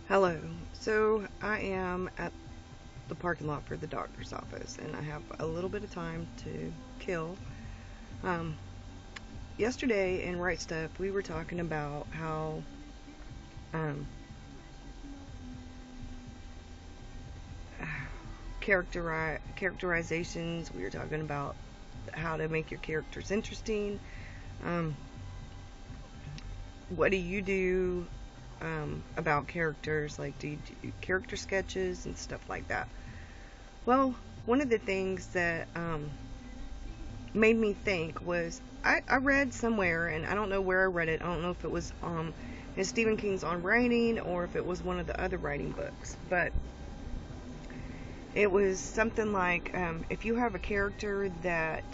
Hello. So I am at the parking lot for the doctor's office, and I have a little bit of time to kill. Um, Yesterday in Right Stuff, we were talking about how um, characterizations. We were talking about how to make your characters interesting. Um, what do you do about characters? Like, do you do character sketches and stuff like that? Well, one of the things that made me think was I read somewhere, and I don't know where I read it. I don't know if it was in Stephen King's On Writing or if it was one of the other writing books, but it was something like if you have a character that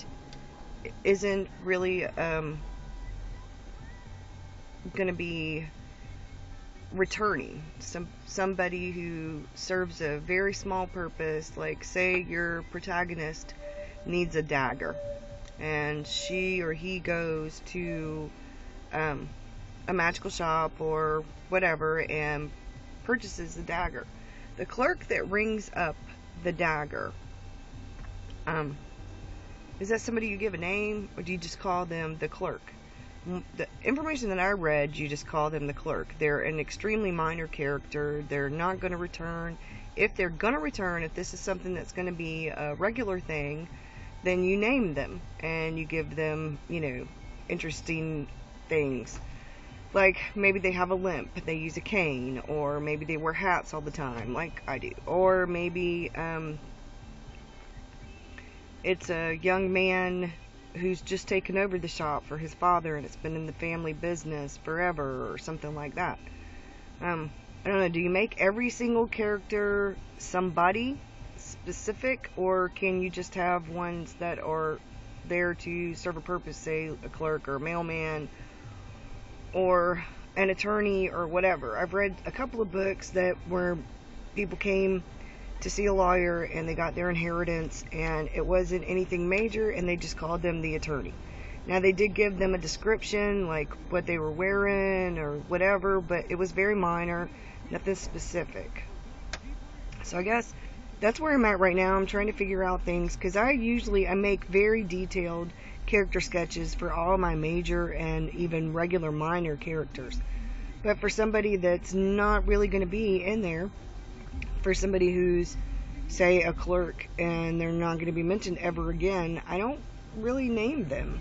isn't really going to be returning, somebody who serves a very small purpose, like say your protagonist needs a dagger and she or he goes to a magical shop or whatever and purchases the dagger. The clerk that rings up the dagger, is that somebody you give a name, or do you just call them the clerk? The information that I read, you just call them the clerk. They're an extremely minor character. They're not going to return. If they're going to return, if this is something that's going to be a regular thing, then you name them and you give them, interesting things. Like maybe they have a limp, they use a cane, or maybe they wear hats all the time, like I do. Or maybe it's a young man who's just taken over the shop for his father and it's been in the family business forever, or something like that. I don't know, do you make every single character somebody specific, or can you just have ones that are there to serve a purpose, say a clerk or a mailman or an attorney or whatever? I've read a couple of books that where people came to see a lawyer and they got their inheritance and it wasn't anything major and they just called them the attorney. Now they did give them a description, like what they were wearing or whatever, but it was very minor, nothing specific. So I guess that's where I'm at right now. I'm trying to figure out things, because I make very detailed character sketches for all my major and even regular minor characters. But for somebody that's not really going to be in there, for somebody who's, say, a clerk and they're not going to be mentioned ever again, I don't really name them.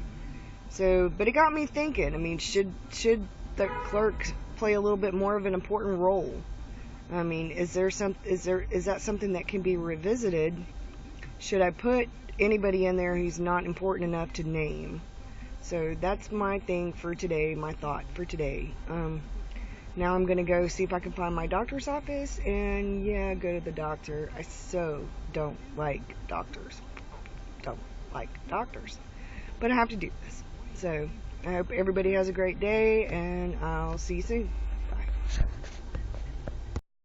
So, but it got me thinking. I mean, should the clerk play a little bit more of an important role? I mean, is that something that can be revisited? Should I put anybody in there who's not important enough to name? So that's my thing for today, my thought for today. Now I'm gonna go see if I can find my doctor's office and go to the doctor. I so don't like doctors. Don't like doctors. But I have to do this. So I hope everybody has a great day, and I'll see you soon. Bye.